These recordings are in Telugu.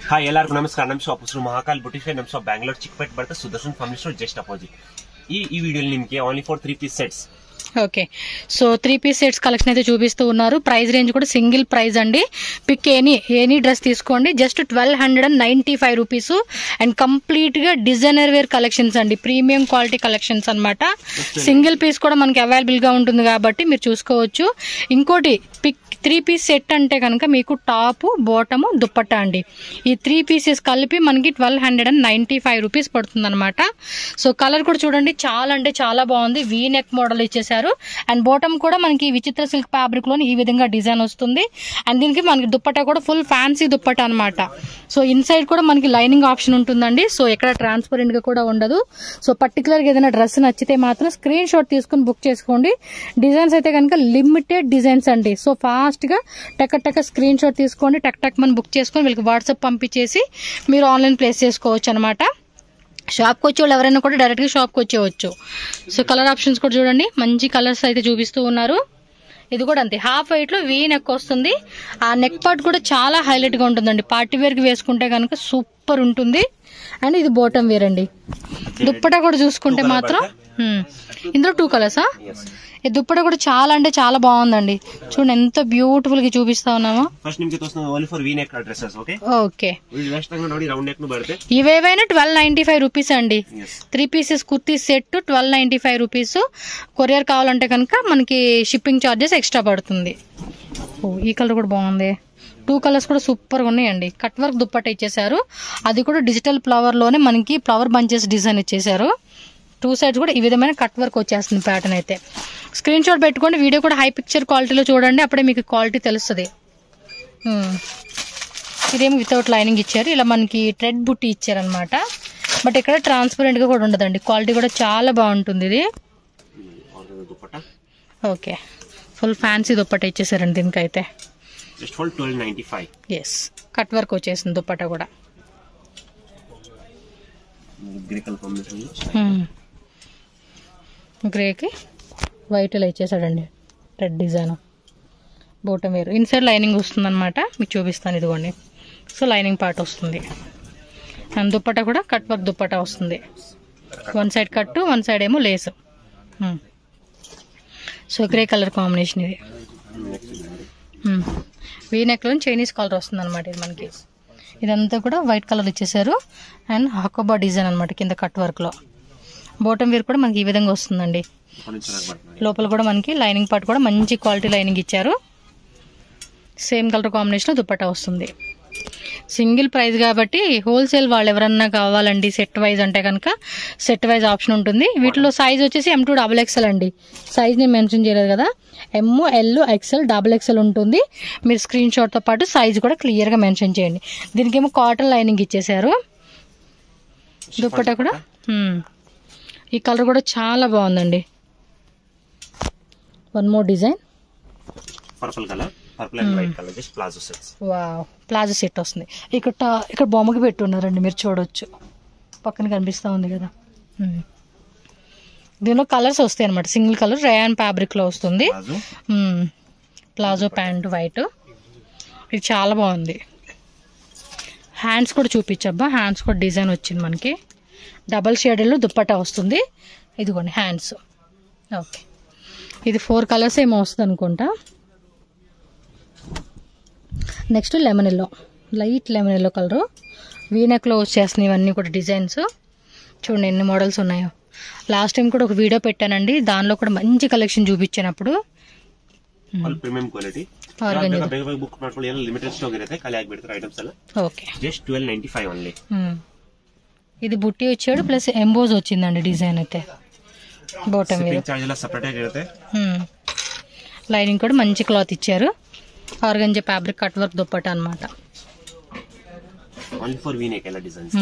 ಹಾಯ್ ಎಲ್ಲರಿಗೂ ನಮಸ್ಕಾರ. ನಮ್ಮ ಶಾಪ್ ಹೆಸರು ಮಹಾಕಾಲ್ ಬುಟಿಕ್. ನಮ್ಮ ಶಾಪ್ ಬ್ಯಾಂಗ್ಳೂರ್ ಚಿಕ್ಕಪೇಟೆ ಬರುತ್ತೆ, Sudarshan family store just opposite. ఈ వీడియోలో నిಮಗೆ only for 3 piece sets. Okay, so 3 piece sets collection అయితే చూపిస్తూ ఉన్నారు. ప్రైస్ రేంజ్ కూడా సింగిల్ ప్రైస్ అండి. పిక్ ఎనీ డ్రెస్ తీసుకోండి, జస్ట్ 1295 రూపీస్. అండ్ కంప్లీట్ గా డిజైనర్ వేర్ కలెక్షన్స్ అండి, ప్రీమియం క్వాలిటీ కలెక్షన్స్ అన్నమాట. సింగిల్ పీస్ కూడా మనకి అవైలబుల్ గా ఉంటుంది కాబట్టి మీరు చూసుకోవచ్చు. ఇంకోటి పిక్ 3 పీస్ సెట్ అంటే కనుక మీకు టాప్ బాటమ్ దుప్పట్టా అండి. ఈ 3 పీసెస్ కలిపి మనకి 1295 రూపీస్ పడుతుంది అనమాట. సో కలర్ కూడా చూడండి, చాలా అంటే చాలా బాగుంది. వీ నెక్ మోడల్ ఇచ్చేసారు. అండ్ బాటమ్ కూడా మనకి విచిత్ర సిల్క్ ఫ్యాబ్రిక్ లోని ఈ విధంగా డిజైన్ వస్తుంది. అండ్ దీనికి మనకి దుప్పట్టా కూడా ఫుల్ ఫ్యాన్సీ దుప్పట్టా అనమాట. సో ఇన్సైడ్ కూడా మనకి లైనింగ్ ఆప్షన్ ఉంటుందండి. సో ఎక్కడ ట్రాన్స్పరెంట్ గా కూడా ఉండదు. సో పర్టికులర్ గా ఏదైనా డ్రెస్ నచ్చితే మాత్రం స్క్రీన్ షాట్ తీసుకుని బుక్ చేసుకోండి. డిజైన్స్ అయితే కనుక లిమిటెడ్ డిజైన్స్ అండి. సో ఫాస్ట్ గా టక్ స్క్రీన్ షాట్ తీసుకోండి, టక్ మనం బుక్ చేసుకొని వీళ్ళకి వాట్సాప్ పంపించేసి మీరు ఆన్లైన్ ప్లేస్ చేసుకోవచ్చు అనమాట. షాప్కి వచ్చే వాళ్ళు ఎవరైనా కూడా డైరెక్ట్ గా షాప్కి వచ్చేవచ్చు. సో కలర్ ఆప్షన్స్ కూడా చూడండి, మంచి కలర్స్ అయితే చూపిస్తూ ఉన్నారు. ఇది కూడా అంతే, హాఫ్ వైట్ లో వీ నెక్ వస్తుంది. ఆ నెక్ పార్ట్ కూడా చాలా హైలైట్ గా ఉంటుందండి. పార్టీ వేర్ కి వేసుకుంటే కనుక సూపర్ ఉంటుంది. అండ్ ఇది బాటమ్ వేర్ అండి. దుప్పటా కూడా చూసుకుంటే మాత్రం ఇందులో 2 కలర్సా? ఈ దుప్పట కూడా చాలా అంటే చాలా బాగుందండి. చూడండి ఎంత బ్యూటిఫుల్ గా చూపిస్తా ఉన్నామా. ఓకే, ఇవేవైనా 1295 రూపీస్ అండి. 3 pieces kurti set 1295 rupees. Courier కావాలంటే కనుక మనకి షిప్పింగ్ ఛార్జెస్ ఎక్స్ట్రా పడుతుంది. ఈ కలర్ కూడా బాగుంది. 2 కలర్స్ కూడా సూపర్ గా ఉన్నాయండి. కట్ వర్క్ దుప్పట ఇచ్చేసారు. అది కూడా డిజిటల్ ఫ్లవర్ లోనే మనకి ఫ్లవర్ బంచెస్ డిజైన్ ఇచ్చేసారు. 2 సైడ్స్ కూడా ఈ విధమైన కట్ వర్క్ వచ్చేస్తుంది ప్యాటర్న్ అయితే. స్క్రీన్ షాట్ పెట్టుకోండి. వీడియో కూడా హై పిక్చర్ క్వాలిటీలో చూడండి, అప్పుడే మీకు క్వాలిటీ తెలుస్తుంది. ఇదేమో వితౌట్ లైనింగ్ ఇచ్చారు. ఇలా మనకి థ్రెడ్ బుట్టి ఇచ్చారనమాట. బట్ ఇక్కడ ట్రాన్స్పరెంట్ గా కూడా ఉండదండి. క్వాలిటీ కూడా చాలా బాగుంటుంది ఇది. ఓకే, ఫుల్ ఫ్యాన్సీ దుప్పట ఇచ్చేసారండి దీనికైతే. ఎస్, కట్ వర్క్ వచ్చేసింది దుప్పట కూడా. గ్రేకి వైట్ ఇలా ఇచ్చేసాడండి, రెడ్ డిజైన్. బోటం వేరు, ఇన్సైడ్ లైనింగ్ వస్తుంది అనమాట. మీకు చూపిస్తాను, ఇదిగోండి. సో లైనింగ్ పార్ట్ వస్తుంది. అండ్ దుప్పట కూడా కట్ వర్క్ దుప్పట వస్తుంది. 1 సైడ్ కట్టు, 1 సైడ్ ఏమో లేసు. సో గ్రే కలర్ కాంబినేషన్ ఇది. వీ నెక్ లో చైనీస్ కలర్ వస్తుంది అనమాట ఇది మనకి. ఇదంతా కూడా వైట్ కలర్ ఇచ్చేసారు. అండ్ హకోబా డిజైన్ అనమాట కింద కట్ వర్క్ లో. బాటమ్ వేర్ కూడా మనకి ఈ విధంగా వస్తుందండి. లోపల కూడా మనకి లైనింగ్ పార్ట్ కూడా మంచి క్వాలిటీ లైనింగ్ ఇచ్చారు. సేమ్ కలర్ కాంబినేషన్ లో దుప్పట్టా వస్తుంది. సింగిల్ ప్రైస్ కాబట్టి హోల్సేల్ వాళ్ళు ఎవరన్నా కావాలండి సెట్ వైజ్ అంటే కనుక సెట్ వైజ్ ఆప్షన్ ఉంటుంది. వీటిలో సైజ్ వచ్చేసి M2 XXL అండి. సైజ్ నేను మెన్షన్ చేయలేదు కదా. M, L, XL, XXL ఉంటుంది. మీరు స్క్రీన్ షాట్ తో పాటు సైజ్ కూడా క్లియర్ గా మెన్షన్ చేయండి. దీనికేమో కాటన్ లైనింగ్ ఇచ్చేసారు. దుప్పట్టా కూడా ఈ కలర్ కూడా చాలా బాగుందండి. 1 more design, purple colour, purple and white colour, just palazzo sets. Wow, palazzo set వస్తుంది. ఇక్కడ బొమ్మకి పెట్టున్నారండి, మీరు చూడొచ్చు. పక్కన కనిపిస్తా ఉంది కదా. దీనిలో కలర్స్ వస్తాయి అనమాట. సింగిల్ కలర్ రయాన్ ఫ్యాబ్రిక్ లో వస్తుంది. Palazzo pant white. ఇది చాలా బాగుంది. హ్యాండ్స్ కూడా చూపించబ్బా. హ్యాండ్స్ కూడా డిజైన్ వచ్చింది మనకి. డబల్ షేడెడ్ లో దుప్పట్టా వస్తుంది. ఇదిగోండి హ్యాండ్స్. ఓకే, ఇది 4 కలర్స్ ఏమో వస్తుంది అనుకుంటా. Next lemon yellow, light lemon yellow colour. V-neck లో వచ్చేస్తున్నాయి ఇవన్నీ కూడా డిజైన్స్. చూడండి ఎన్ని మోడల్స్ ఉన్నాయో. లాస్ట్ టైం కూడా ఒక వీడియో పెట్టానండి, దానిలో కూడా మంచి కలెక్షన్ చూపించినప్పుడు. ಪ್ರೀಮಿಯಂ ಕ್ವಾಲಿಟಿ ಬುಕ್ ಮಾಡ್ಕೊಳ್ಳಿ, ಎಲ್ಲ ಲಿಮಿಟೆಡ್ ಸ್ಟಾಕ್ ಇರುತ್ತೆ, ಖಾಲಿ ಆಗಿಬಿಡ್ತಾರೆ ಐಟಮ್ಸ್ ಎಲ್ಲ. Okay, just 1295 only. ఇది బుట్టి వచ్చాడు ప్లస్ ఎంబోజ్ వచ్చిందండి డిజైన్ అయితే. బాటమ్ వేర్ చార్జ్ ಎಲ್ಲ సెపరేట్ ಆಗಿರುತ್ತೆ. లైనింగ్ కూడా మంచి క్లాత్ ఇచ్చారు. Organza fabric cut work dupatta అన్నమాట. ఓన్లీ ఫర్ వీ నెక్ ಎಲ್ಲ ಡಿಸೈನ್ಸ್.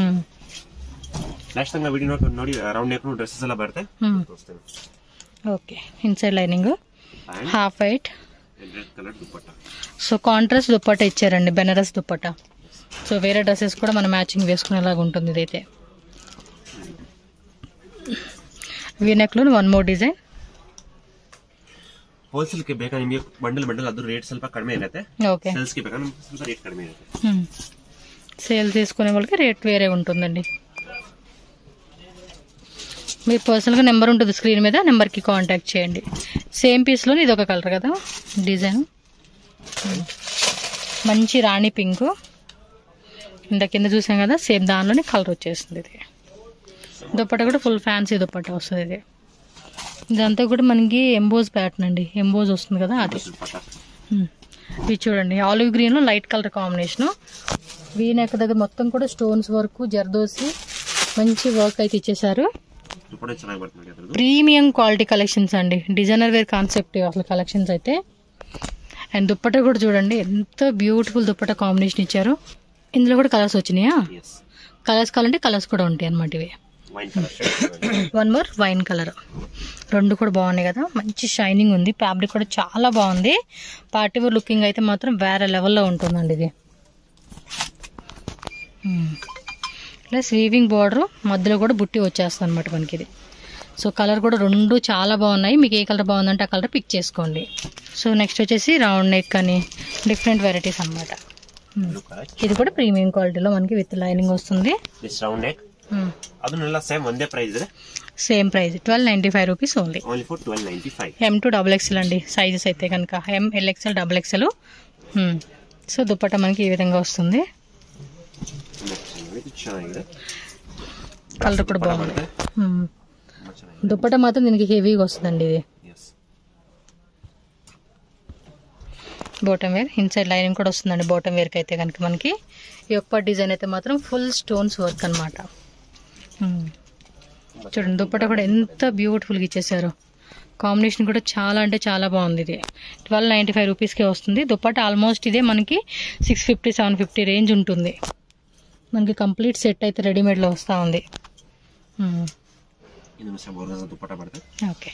నెక్స్ట్ టైం వీడియో ನೋಡಿ రౌండ్ నెక్ డ్రెస్సెస్ ಎಲ್ಲ ಬರುತ್ತೆ. Okay, inside lining, half white, red colour dupatta. So contrast dupatta ఇచ్చారండి, బెనారస్ దుప్పట్టా. సో వేరే డ్రెస్సెస్ కూడా మనం మ్యాచింగ్ వేసుకునేలాగా ఉంటుంది ఇదైతే. వీనెక్ లో 1 మోర్ డిజైన్. ಹೋಲ್ಸೇಲ್ ಗೆ ಬೇಕಾ ನಿಮಗೆ ಬಂಡಲ್ ಅದು ರೇಟ್ ಸ್ವಲ್ಪ ಕಡಿಮೆ ಇರುತ್ತೆ. ಸೇಲ್ಸ್ ಗೆ ಬೇಕಾ ಸ್ವಲ್ಪ ರೇಟ್ ಕಡಿಮೆ ಇರುತ್ತೆ. సేల్ తీసుకునే వాళ్ళకి రేట్ వేరే ఉంటుందండి. మీరు పర్సనల్గా నెంబర్ ఉంటుంది స్క్రీన్ మీద, నెంబర్కి కాంటాక్ట్ చేయండి. సేమ్ పీస్లోనే ఇది ఒక కలర్ కదా డిజైన్, మంచి రాణి పింక్. ఇంత కింద చూసాం కదా సేమ్ దానిలోనే కలర్ వచ్చేస్తుంది. ఇది దుప్పట కూడా ఫుల్ ఫ్యాన్సీ దుప్పట వస్తుంది. ఇదంతా కూడా మనకి ఎంబోజ్ ప్యాటర్న్ అండి, ఎంబోజ్ వస్తుంది కదా అది. ఇది చూడండి ఆలివ్ గ్రీన్లో light colour combination. V neck దగ్గర మొత్తం కూడా స్టోన్స్ వర్క్, జర్దోసి మంచి వర్క్ అయితే ఇచ్చేసారు. ప్రీమియం క్వాలిటీ కలెక్షన్స్ అండి, డిజైనర్ వేర్ కాన్సెప్ట్ అసలు కలెక్షన్స్ అయితే. అండ్ దుప్పట కూడా చూడండి ఎంత బ్యూటిఫుల్ దుప్పట కాంబినేషన్ ఇచ్చారు. ఇందులో కూడా కలర్స్ వచ్చినాయా? కలర్స్ కావాలంటే కలర్స్ కూడా ఉంటాయి అన్నమాట. ఇవి వన్ మోర్ వైన్ కలర్, రెండు కూడా బాగున్నాయి కదా, మంచి షైనింగ్ ఉంది. ఫ్యాబ్రిక్ కూడా చాలా బాగుంది. పార్టీ వేర్ లుకింగ్ అయితే మాత్రం వేరే లెవెల్లో ఉంటుందండి ఇది. ప్లస్ వీవింగ్ బార్డర్ మధ్యలో కూడా బుట్టి వచ్చేస్తుంది అనమాట మనకి ఇది. సో కలర్ కూడా రెండు చాలా బాగున్నాయి. మీకు ఏ కలర్ బాగుందంటే ఆ కలర్ పిక్ చేసుకోండి. సో నెక్స్ట్ వచ్చేసి రౌండ్ నెక్ అని డిఫరెంట్ వెరైటీస్ అనమాట. ఇది కూడా ప్రీమియం క్వాలిటీలో మనకి విత్ లైనింగ్ వస్తుంది. Same price 1295 rupees only. M to XXL అండి సైజెస్ అయితే కనుక, M, LXL, XXL. So dupatta మనకి ఈ విధంగా వస్తుంది. కలర్ కూడా బాగుంది. దుప్పట్టా మాత్రం దీనికి హెవీగా వస్తుందండి. ఇది బాటమ్ వేర్, ఇన్సైడ్ లైనింగ్ కూడా వస్తుందండి బాటమ్ వేర్కి అయితే కనుక మనకి. ఈ యొక్క డిజైన్ అయితే మాత్రం ఫుల్ స్టోన్స్ వర్క్ అనమాట. చూడండి దుప్పట్టా కూడా ఎంత బ్యూటిఫుల్గా ఇచ్చేసారు. కాంబినేషన్ కూడా చాలా అంటే చాలా బాగుంది. ఇది 1295 రూపీస్కే వస్తుంది. దుప్పట్టా ఆల్మోస్ట్ ఇదే మనకి 650, 750 రేంజ్ ఉంటుంది. మనకి కంప్లీట్ సెట్ అయితే రెడీమేడ్లో వస్తూ ఉంది. ఓకే,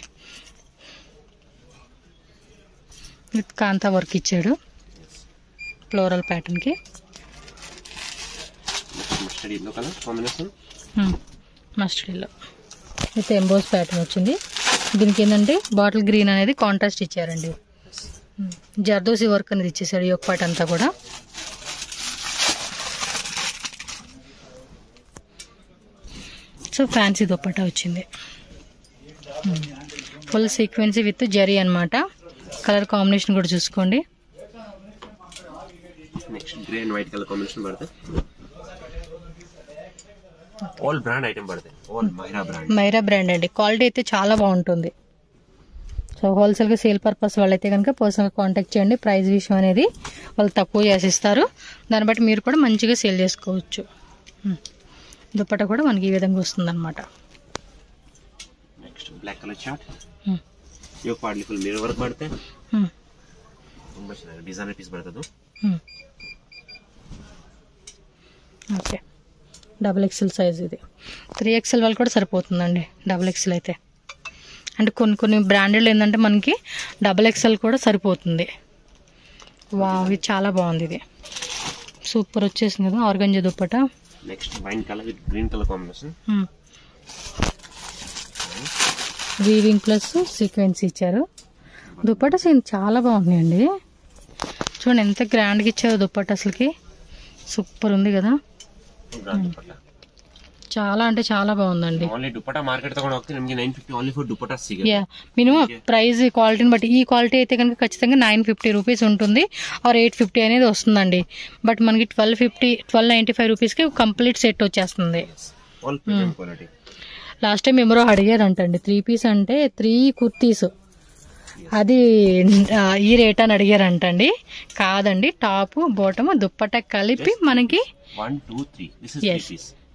విత్ కాంతా వర్క్ ఇచ్చాడు ఫ్లోరల్ ప్యాటర్న్కి. Mustard yellow with emboss pattern వచ్చింది. దీనికి ఏంటంటే బాటిల్ గ్రీన్ అనేది కాంట్రాస్ట్ ఇచ్చారండి. జర్దోసి వర్క్ అనేది ఇచ్చేసాడు ఈ యొక్క పార్ట్ అంతా కూడా. సో ఫ్యాన్సీ దుప్పట్టా వచ్చింది, ఫుల్ సీక్వెన్సీ విత్ జరీ అనమాట. కలర్ కాంబినేషన్ కూడా చూసుకోండి. Next grey and white colour combination పడతాయి. ఆల్ బ్రాండ్ ఐటమ్ పడతాయి, ఆల్ మైరా బ్రాండ్ అండి. క్వాలిటీ అయితే చాలా బాగుంటుంది. సో హోల్సేల్గా సేల్ పర్పస్ వాళ్ళైతే కనుక పర్సనల్గా కాంటాక్ట్ చేయండి. ప్రైస్ విషయం అనేది వాళ్ళు తక్కువ చేసిస్తారు, దాన్ని బట్టి మీరు కూడా మంచిగా సేల్ చేసుకోవచ్చు. దుప్పట్టా కూడా మనకి ఈ విధంగా వస్తుంది అనమాట. నెక్స్ట్ బ్లాక్ కలర్ చార్ట్, यो पार्टली फुल मिरर वर्क पड़ते हैं. ತುಂಬಾ ಚೆನ್ನಾಗಿ ಡಿಸೈನರ್ ಪೀಸ್ ಬರ್ತದೆ. ఓకే, XXL సైజ్ ఇది. 3XL వాళ్ళు కూడా సరిపోతుందండి XXL అయితే. అంటే కొన్ని బ్రాండెడ్ ఏంటంటే మనకి XXL కూడా సరిపోతుంది. వావ్, ఇది చాలా బాగుంది. ఇది సూపర్ వచ్చేసింది కదా organza dupatta. Next wine colour with green colour combination. Weaving plus sequence ఇచ్చారు. దుప్పట్టా సీన్ చాలా బాగుందండి. చూడండి ఎంత గ్రాండ్గా ఇచ్చారు దుప్పట్టా, అసలుకి సూపర్ ఉంది కదా. చాలా అంటే చాలా బాగుందండి. మినిమం ప్రైస్ క్వాలిటీని బట్టి, ఈ క్వాలిటీ అయితే కనుక ఖచ్చితంగా 950 రూపీస్ ఉంటుంది, ఆర్ 850 అనేది వస్తుందండి. బట్ మనకి 1295 రూపీస్కి కంప్లీట్ సెట్ వచ్చేస్తుంది. లాస్ట్ టైం ఎవరో అడిగారంటండి 3 పీస్ అంటే 3 కుర్తీస్, అది ఈ రేట్ అని అడిగారంటండి. కాదండి, టాప్ బాటమ్ దుప్పట్టా కలిపి మనకి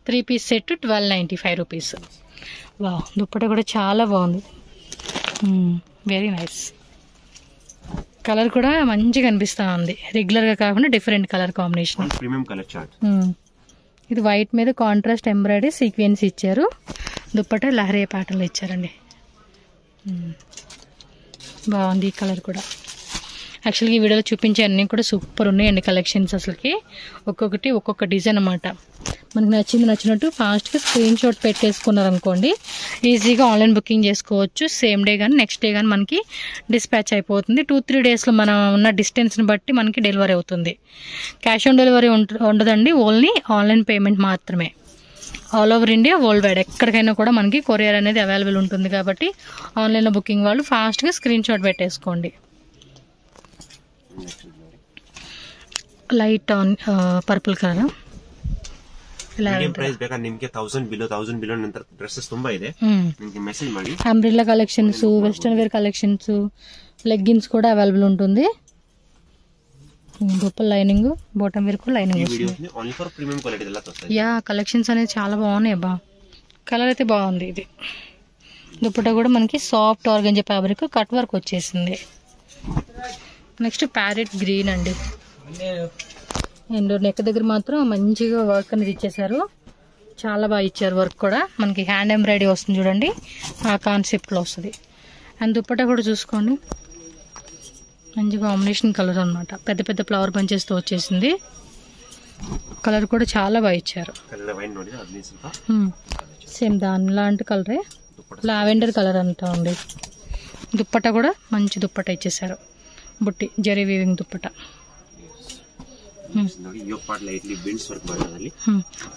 3 పీస్ సెట్ 1295 రూపీస్. వా, దుప్పట్టా కూడా చాలా బాగుంది, వెరీ నైస్. కలర్ కూడా మంచిగా అనిపిస్తా ఉంది, రెగ్యులర్గా కాకుండా డిఫరెంట్ కలర్ కాంబినేషన్. ఇది వైట్ మీద కాంట్రాస్ట్ ఎంబ్రాయిడరీ సీక్వెన్స్ ఇచ్చారు. దుప్పట్టా లహరియా ప్యాటర్న్లో ఇచ్చారండి. బాగుంది ఈ కలర్ కూడా. యాక్చువల్గా ఈ వీడియోలో చూపించే అన్నీ కూడా సూపర్ ఉన్నాయండి కలెక్షన్స్. అసలుకి ఒక్కొక్కటి ఒక్కొక్క డిజైన్ అన్నమాట. మనకి నచ్చినట్టు ఫాస్ట్గా స్క్రీన్ షాట్ పెట్టేసుకున్నారనుకోండి, ఈజీగా ఆన్లైన్ బుకింగ్ చేసుకోవచ్చు. సేమ్ డే కానీ నెక్స్ట్ డే కానీ మనకి డిస్పాచ్ అయిపోతుంది. 2-3 డేస్లో మనం ఉన్న డిస్టెన్స్ని బట్టి మనకి డెలివరీ అవుతుంది. క్యాష్ ఆన్ డెలివరీ ఉండదండి, ఓన్లీ ఆన్లైన్ పేమెంట్ మాత్రమే. All over India, world wide ఎక్కడికైనా కూడా మనకి కొరియర్ అనేది అవైలబుల్ ఉంటుంది. కాబట్టి ఆన్లైన్లో బుకింగ్ వాళ్ళు ఫాస్ట్గా స్క్రీన్ షాట్ పెట్టేసుకోండి. Light on purple colour medium price ಬೇಕಾದ್ರೆ ನಿಮಗೆ 1000 ಬಿಲೋ ನಂತರ ಡ್ರೆಸ್ಸಸ್ ತುಂಬಾ ಇದೆ, ನಿಮಗೆ ಮೆಸೇಜ್ ಮಾಡಿ. Umbrella collections, western wear collections, leggings కూడా అవైలబుల్ ఉంటుంది. దుప్పల్ లైనింగ్, బాటమ్ వేర్ కూడా లైనింగ్ వస్తుంది. ఓన్లీ ఫర్ ప్రీమియం క్వాలిటీ ఇలా వస్తాయి. యా కలెక్షన్స్ అనేది చాలా బాగున్నాయి అబ్బా. కలర్ అయితే బాగుంది. ఇది దుప్పట్టా కూడా మనకి soft organza fabric cut work వచ్చేసింది. నెక్స్ట్ ప్యారెట్ గ్రీన్ అండి. అండ్ నెక్ దగ్గర మాత్రం మంచిగా వర్క్ అనేది ఇచ్చేసారు, చాలా బాగా ఇచ్చారు. వర్క్ కూడా మనకి హ్యాండ్ ఎంబ్రాయిడరీ వస్తుంది చూడండి, ఆ కాన్సెప్ట్లో వస్తుంది. అండ్ దుప్పట్టా కూడా చూసుకోండి, మంచి కాంబినేషన్ కలర్ అనమాట. పెద్ద పెద్ద ఫ్లవర్ బంచెస్తో వచ్చేసింది. కలర్ కూడా చాలా బాగా ఇచ్చారు. సేమ్ దాని లాంటి కలరే, లావెండర్ కలర్ అంటా ఉంది. దుప్పట్టా కూడా మంచి దుప్పట్టా ఇచ్చేసారు, బుట్టి zari weaving dupatta.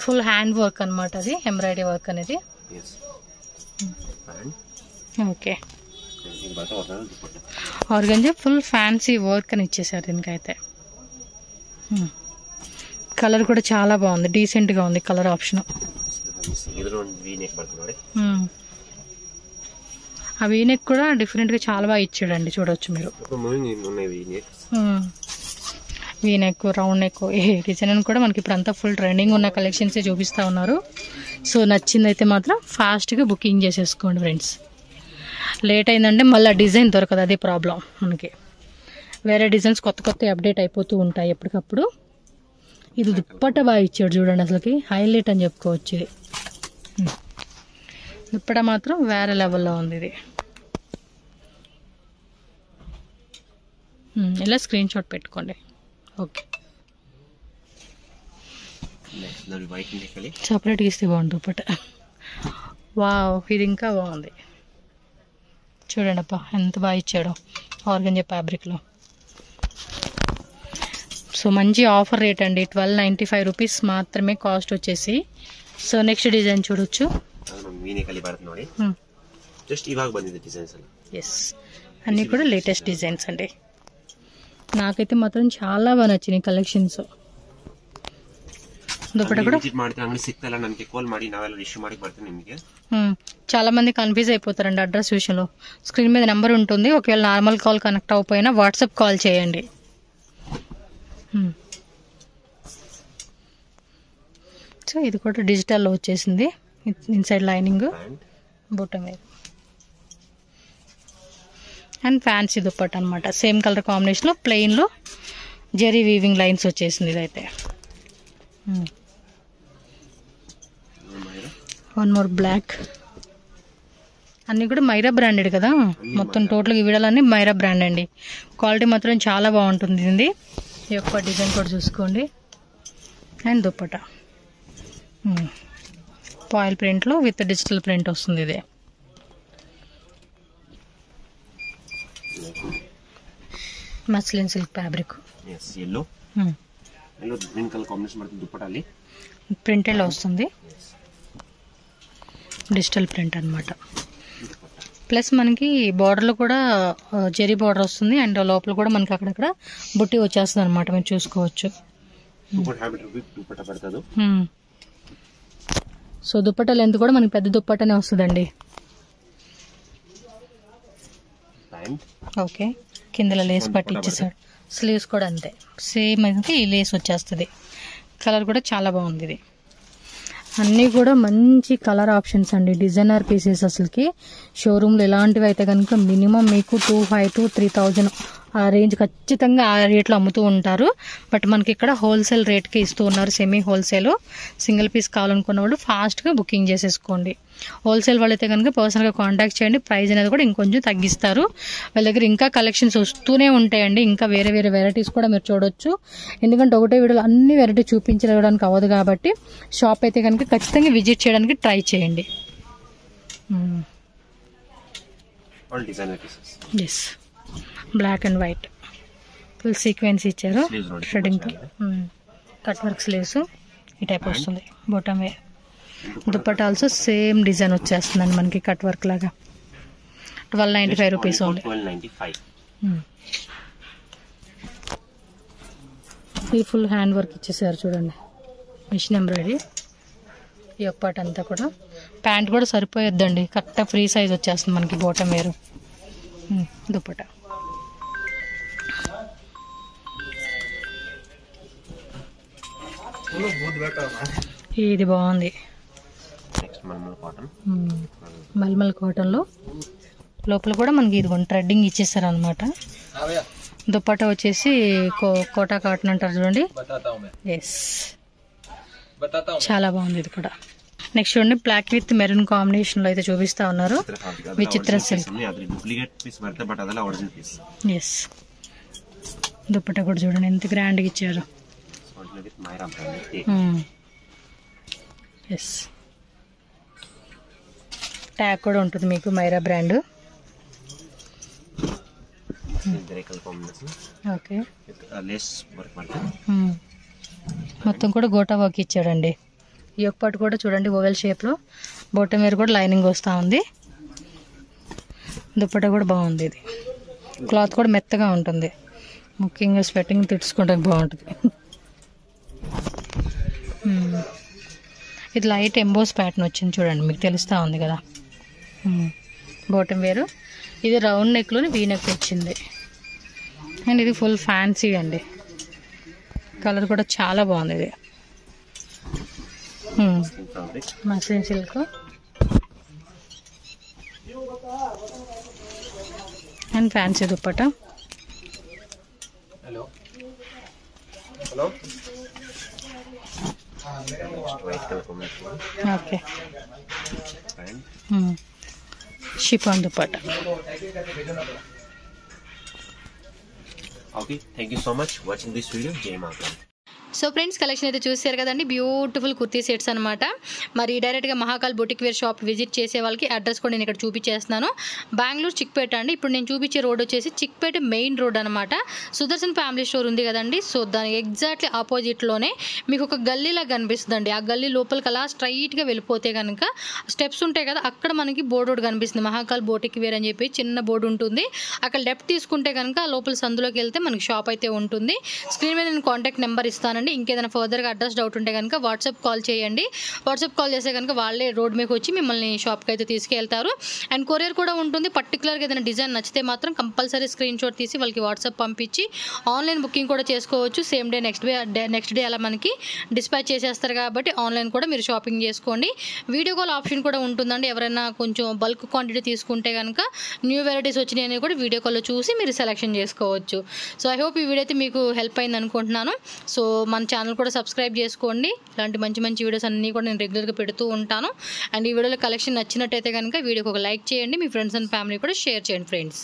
Full hand work అనమాట, అది ఎంబ్రాయిడరీ వర్క్ అనేది. Okay, organza full fancy work అని ఇచ్చేసారు దీనికైతే. కలర్ కూడా చాలా బాగుంది, డీసెంట్ గా ఉంది కలర్ ఆప్షన్. ఆ వీనెక్ కూడా డిఫరెంట్ గా చాలా బాగా ఇచ్చాడండి, చూడవచ్చు మీరు. వీనెక్, రౌండ్ నెక్, ఏ డిజైన్ కూడా మనకి ఇప్పుడు అంతా ఫుల్ ట్రెండింగ్ ఉన్న కలెక్షన్స్ చూపిస్తూ ఉన్నారు. సో నచ్చిందైతే మాత్రం ఫాస్ట్గా బుకింగ్ చేసేసుకోండి ఫ్రెండ్స్. లేట్ అయిందంటే మళ్ళీ డిజైన్ దొరకదు, అదే ప్రాబ్లం మనకి. వేరే డిజైన్స్ కొత్త అప్డేట్ అయిపోతూ ఉంటాయి ఎప్పటికప్పుడు. ఇది దుప్పట్టా బాగా ఇచ్చాడు చూడండి, అసలుకి హైలైట్ అని చెప్పుకోవచ్చు. ఇది దుప్పట్టా మాత్రం వేరే లెవెల్లో ఉంది. ఇది ఇలా స్క్రీన్ షాట్ పెట్టుకోండి. ఓకే, సపరేట్గా ఇస్తే బాగుంది దుప్పట్టా. వావ్, ఇది ఇంకా బాగుంది చూడండి అప్ప, ఎంత బాగా ఇచ్చాడో ఆర్గంజా ఫ్యాబ్రిక్లో. సో మంచి ఆఫర్ రేట్ అండి, 1295 రూపీస్ మాత్రమే కాస్ట్ వచ్చేసి. సో నెక్స్ట్ డిజైన్ చూడొచ్చు. ఎస్, అన్నీ కూడా లేటెస్ట్ డిజైన్స్ అండి. నాకైతే మాత్రం చాలా బాగా నచ్చినాయి కలెక్షన్స్. దుప్పట్టా కూడా చాలా మంది కన్ఫ్యూజ్ అయిపోతారండి అడ్రస్ విషయంలో. స్క్రీన్ మీద నెంబర్ ఉంటుంది, ఒకవేళ నార్మల్ కాల్ కనెక్ట్ అవ్వకపోయినా వాట్సాప్ కాల్ చేయండి. సో ఇది కూడా డిజిటల్లో వచ్చేసింది, ఇన్సైడ్ లైనింగ్, బొట్టం మీద. అండ్ ఫ్యాన్సీ దుప్పట్టా అనమాట, సేమ్ కలర్ కాంబినేషన్లో ప్లెయిన్లో జెరీ వీవింగ్ లైన్స్ వచ్చేసింది ఇదైతే. One more black. అన్నీ కూడా మైరా బ్రాండెడ్ కదా మొత్తం, టోటల్గా ఈ వీడియోలన్నీ మైరా బ్రాండ్ అండి. క్వాలిటీ మాత్రం చాలా బాగుంటుంది ఇది. ఈ యొక్క డిజైన్ కూడా చూసుకోండి. అండ్ దుప్పట్టా ఫాయిల్ ప్రింట్లో విత్ డిజిటల్ ప్రింట్ వస్తుంది. ఇదే మస్లిన్ సిల్క్ ఫ్యాబ్రిక్, ప్రింటెడ్ వస్తుంది, డిజిటల్ ప్రింట్ అనమాట. ప్లస్ మనకి బార్డర్లో కూడా జెరీ బార్డర్ వస్తుంది, అండ్ లోపల కూడా మనకి అక్కడక్కడ బుట్టి వచ్చేస్తుంది అనమాట, మీరు చూసుకోవచ్చు. సో దుప్పట్టా లెంత్ కూడా మనకి పెద్ద దుప్పట్టనే వస్తుందండి. ఓకే, కిందలో లేస్ పట్టి ఇచ్చేసాడు, స్లీవ్స్ కూడా అంతే సేమ్ అయితే ఈ లేస్ వచ్చేస్తుంది. కలర్ కూడా చాలా బాగుంది. ఇది అన్నీ కూడా మంచి కలర్ ఆప్షన్స్ అండి, డిజైనర్ పీసెస్. అసలుకి షోరూమ్లో ఇలాంటివి అయితే కనుక మినిమం మీకు 2500 to 3000 ఆ రేంజ్ ఖచ్చితంగా ఆ రేట్లో అమ్ముతూ ఉంటారు. బట్ మనకి ఇక్కడ హోల్సేల్ రేట్కి ఇస్తూ ఉన్నారు, సెమీ హోల్సేల్. సింగిల్ పీస్ కావాలనుకున్న వాళ్ళు ఫాస్ట్గా బుకింగ్ చేసేసుకోండి. హోల్సేల్ వాళ్ళైతే కనుక పర్సనల్గా కాంటాక్ట్ చేయండి, ప్రైస్ అనేది కూడా ఇంకొంచెం తగ్గిస్తారు. వాళ్ళ దగ్గర ఇంకా కలెక్షన్స్ వస్తూనే ఉంటాయండి, ఇంకా వేరే వేరే వెరైటీస్ కూడా మీరు చూడొచ్చు. ఎందుకంటే ఒకటే వీడియోలో అన్ని వెరైటీ చూపించడానికి అవ్వదు కాబట్టి షాప్ అయితే కనుక ఖచ్చితంగా విజిట్ చేయడానికి ట్రై చేయండి. Yes, black and white full sequence ఇచ్చారు షెడ్డింగ్తో. కట్ వర్క్ స్లీవ్స్ ఈ టైప్ వస్తుంది. Bottom wear dupatta also same design వచ్చేస్తుందండి మనకి కట్ వర్క్ లాగా. 1295 రూపీస్ ఓన్లీ. ఇది ఫుల్ హ్యాండ్ వర్క్ ఇచ్చేసారు చూడండి, మిషన్ ఎంబ్రాయిడరీ. ఈ ఒక పార్ట్ అంతా కూడా. ప్యాంట్ కూడా సరిపోయొద్దండి, కరెక్ట్గా ఫ్రీ సైజ్ వచ్చేస్తుంది మనకి బాటమ్ వేరు. దుపట్టా ఇది బాగుంది, మల్మల్ కాటన్లో. లోపల కూడా మనకి ఇదిగోండి థ్రెడ్డింగ్ ఇచ్చేసారు అనమాట. దుపట్టా వచ్చేసి కోటా కాటన్ అంటారు చూడండి. ఎస్, చాలా బాగుంది ఇది కూడా. నెక్స్ట్ చూడండి బ్లాక్ విత్ మెరూన్ కాంబినేషన్ లో అయితే చూపిస్తా ఉన్నారు. విచిత్ర సిల్క్. ఎస్, దుపట్టా కూడా చూడండి ఎంత గ్రాండ్గా ఇచ్చారు. ఎస్, ట్యాగ్ కూడా ఉంటుంది మీకు మైరా బ్రాండ్. ఓకే, మొత్తం కూడా గోటా వర్క్ ఇచ్చాడండి. ఈ యొక్క పాటు కూడా చూడండి ఓవెల్ షేప్లో. బాటమ్ వేర్ కూడా లైనింగ్ వస్తూ ఉంది. దుపట్టా కూడా బాగుంది. ఇది క్లాత్ కూడా మెత్తగా ఉంటుంది, ముఖ్యంగా స్వెట్టింగ్ తెచ్చుకోవడానికి బాగుంటుంది. ఇది లైట్ ఎంబోస్ ప్యాటర్న్ వచ్చింది చూడండి, మీకు తెలుస్తూ ఉంది కదా. బాటమ్ వేరు. ఇది రౌండ్ నెక్లోని వీ నెక్ వచ్చింది. అండ్ ఇది ఫుల్ ఫ్యాన్సీ అండి, కలర్ కూడా చాలా బాగుంది. ఇది muslin silk and fancy dupatta. Okay, chiffon dupatta. Okay, thank you so much for watching this video. Jai Mata. So friends, collection అయితే చూసారు కదండి, బ్యూటిఫుల్ కుర్తీ సెట్స్ అనమాట. మరి డైరెక్ట్గా Mahakal boutique where shop visit చేసే వాళ్ళకి అడ్రస్ కూడా నేను ఇక్కడ చూపించేస్తున్నాను. బెంగళూరు చిక్పేట అండి. ఇప్పుడు నేను చూపించే రోడ్ వచ్చేసి చిక్పేట మెయిన్ రోడ్ అనమాట. సుదర్శన్ ఫ్యామిలీ స్టోర్ ఉంది కదండి, సో దాని ఎగ్జాక్ట్లీ ఆపోజిట్లోనే మీకు ఒక గల్లీలా కనిపిస్తుందండి. ఆ గల్లీ లోపలికి అలా స్ట్రైట్గా వెళ్ళిపోతే కనుక స్టెప్స్ ఉంటాయి కదా, అక్కడ మనకి బోర్డు ఒకటి కనిపిస్తుంది, మహాకాల్ బొటిక్ వేర్ అని చెప్పి చిన్న బోర్డు ఉంటుంది. అక్కడ లెఫ్ట్ తీసుకుంటే కనుక లోపల సందులోకి వెళ్తే మనకి షాప్ అయితే ఉంటుంది. స్క్రీన్ మీద నేను కాంటాక్ట్ నెంబర్ ఇస్తాను. ఇంకేదైనా ఫర్దర్గా అడ్రస్ డౌట్ ఉంటే కనుక వాట్సాప్ కాల్ చేయండి. వాట్సాప్ కాల్ చేస్తే కనుక వాళ్ళే రోడ్ మీకు వచ్చి మిమ్మల్ని షాప్కి అయితే తీసుకెళ్తారు. అండ్ కొరియర్ కూడా ఉంటుంది. పర్టికులర్గా ఏదైనా డిజైన్ నచ్చితే మాత్రం కంపల్సరీ స్క్రీన్ షాట్ తీసి వాళ్ళకి వాట్సాప్ పంపించి ఆన్లైన్ బుకింగ్ కూడా చేసుకోవచ్చు. సేమ్ డే నెక్స్ట్ డే అలా మనకి డిస్పాచ్ చేసేస్తారు కాబట్టి ఆన్లైన్ కూడా మీరు షాపింగ్ చేసుకోండి. వీడియో కాల్ ఆప్షన్ కూడా ఉంటుందండి. ఎవరైనా కొంచెం బల్క్ క్వాంటిటీ తీసుకుంటే కనుక న్యూ వెరైటీస్ వచ్చినాయి అని కూడా వీడియో కాల్లో చూసి మీరు సెలెక్షన్ చేసుకోవచ్చు. సో ఐ హోప్ ఈ వీడియో అయితే మీకు హెల్ప్ అయింది అనుకుంటున్నాను. సో మన ఛానల్ కూడా సబ్స్క్రైబ్ చేసుకోండి. ఇలాంటి మంచి మంచి వీడియోస్ అన్నీ కూడా నేను రెగ్యులర్గా పెడుతూ ఉంటాను. అండ్ ఈ వీడియోలో కలెక్షన్ నచ్చినట్టయితే కనుక వీడియోకి ఒక లైక్ చేయండి. మీ ఫ్రెండ్స్ అండ్ ఫ్యామిలీ కూడా షేర్ చేయండి ఫ్రెండ్స్.